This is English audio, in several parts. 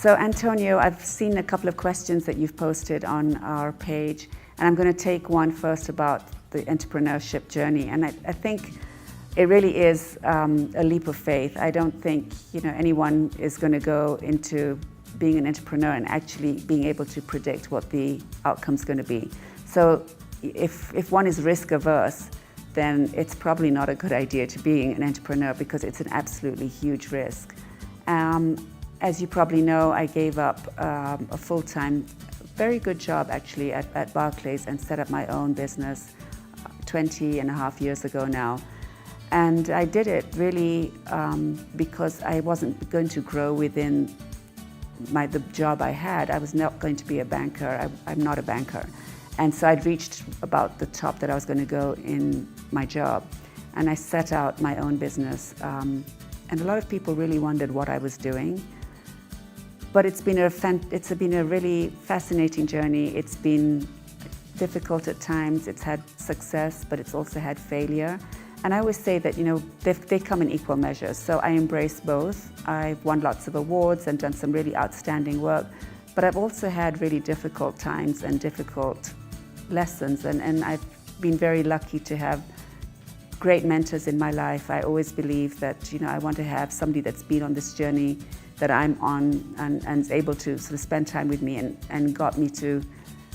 So Antonio, I've seen a couple of questions that you've posted on our page, and I'm going to take one first about the entrepreneurship journey. And I think it really is a leap of faith. I don't think anyone is going to go into being an entrepreneur and actually being able to predict what the outcome's going to be. So if one is risk averse, then it's probably not a good idea to being an entrepreneur, because it's an absolutely huge risk. As you probably know, I gave up a full-time, very good job actually at Barclays and set up my own business 20 and a half years ago now. And I did it really because I wasn't going to grow within the job I had. I was not going to be a banker. I'm not a banker. And so I'd reached about the top that I was going to go in my job. And I set out my own business. And a lot of people really wondered what I was doing. But it's been a really fascinating journey. It's been difficult at times. It's had success, but it's also had failure. And I always say that, they come in equal measures. So I embrace both. I've won lots of awards and done some really outstanding work. But I've also had really difficult times and difficult lessons. And I've been very lucky to have great mentors in my life. I always believe that, I want to have somebody that's been on this journey that I'm on and is able to sort of spend time with me and got me to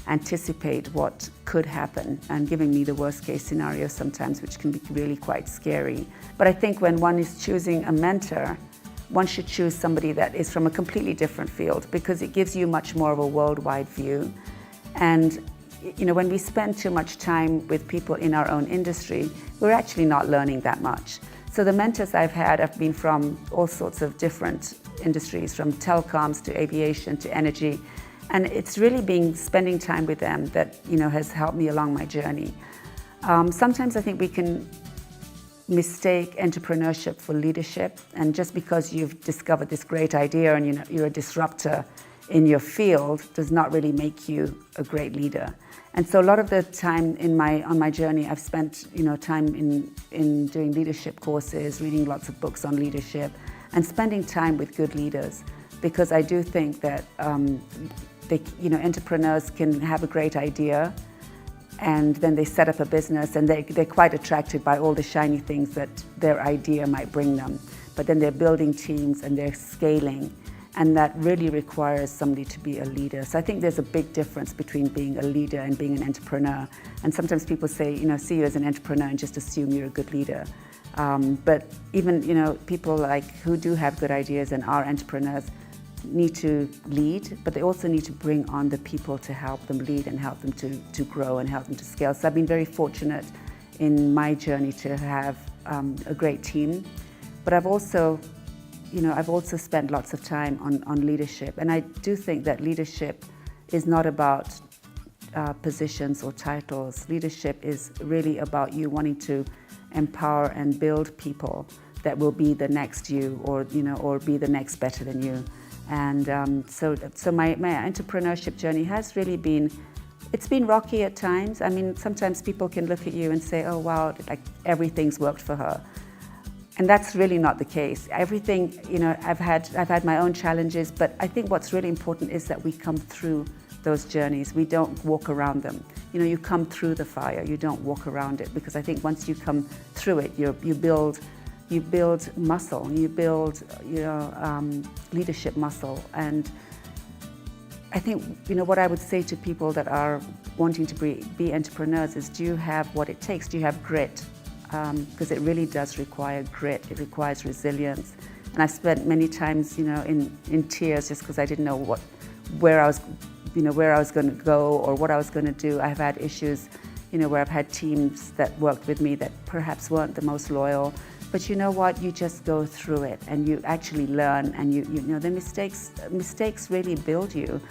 anticipate what could happen, and giving me the worst case scenario sometimes, which can be really quite scary. But I think when one is choosing a mentor, one should choose somebody that is from a completely different field, because it gives you much more of a worldwide view. And when we spend too much time with people in our own industry, we're actually not learning that much. So the mentors I've had have been from all sorts of different industries, from telecoms to aviation to energy. And it's really been spending time with them that has helped me along my journey. Sometimes I think we can mistake entrepreneurship for leadership, and just because you've discovered this great idea and you're a disruptor in your field does not really make you a great leader. And so a lot of the time on my journey, I've spent time in doing leadership courses, reading lots of books on leadership, and spending time with good leaders, because I do think that entrepreneurs can have a great idea, and then they set up a business, and they're quite attracted by all the shiny things that their idea might bring them. But then they're building teams and they're scaling, and that really requires somebody to be a leader. So I think there's a big difference between being a leader and being an entrepreneur. And sometimes people say, see you as an entrepreneur and just assume you're a good leader. But even people who do have good ideas and are entrepreneurs need to lead, but they also need to bring on the people to help them lead and help them to grow and help them to scale. So I've been very fortunate in my journey to have a great team, but I've also spent lots of time on leadership. And I do think that leadership is not about positions or titles. Leadership is really about you wanting to empower and build people that will be the next you, or be the next better than you. And so my entrepreneurship journey has really been, it's been rocky at times. I mean, sometimes people can look at you and say, oh wow, like everything's worked for her. And that's really not the case. Everything, I've had my own challenges, but I think what's really important is that we come through those journeys. We don't walk around them. You come through the fire, you don't walk around it, because I think once you come through it, you build muscle, you build leadership muscle. And I think what I would say to people that are wanting to be entrepreneurs is, do you have what it takes? Do you have grit? Because it really does require grit. It requires resilience. And I've spent many times in tears just because I didn't know where I was going to go or what I was going to do. I've had issues where I've had teams that worked with me that perhaps weren't the most loyal. But you know what? You just go through it and you actually learn, and the mistakes really build you.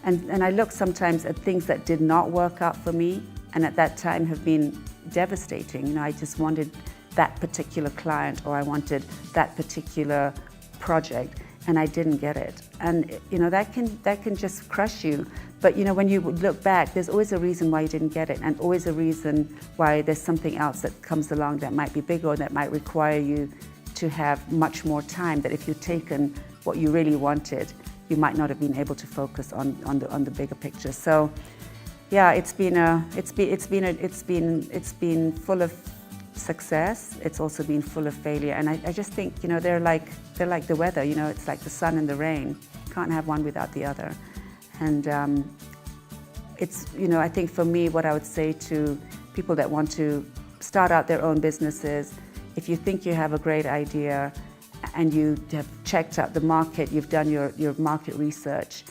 And I look sometimes at things that did not work out for me, and at that time have been devastating. I just wanted that particular client, or I wanted that particular project, and I didn't get it. And that can just crush you. But when you look back, there's always a reason why you didn't get it, and always a reason why there's something else that comes along that might be bigger, or that might require you to have much more time, that if you'd taken what you really wanted, you might not have been able to focus on the bigger picture. So, yeah, it's been full of success. It's also been full of failure, and I just think, you know, they're like the weather. You know, it's like the sun and the rain. You can't have one without the other. And it's, you know, I think for me, what I would say to people that want to start out their own businesses, if you think you have a great idea and you have checked out the market, you've done your market research,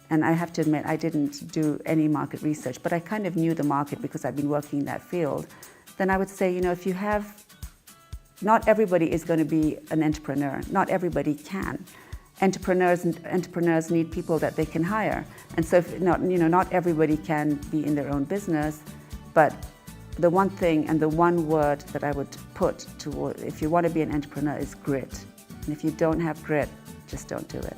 and I have to admit, I didn't do any market research, but I kind of knew the market because I've been working in that field, then I would say, you know, if you have, not everybody is going to be an entrepreneur. Not everybody can. Entrepreneurs need people that they can hire. And so, if not everybody can be in their own business, but the one thing and the one word that I would put to, if you want to be an entrepreneur, is grit. And if you don't have grit, just don't do it.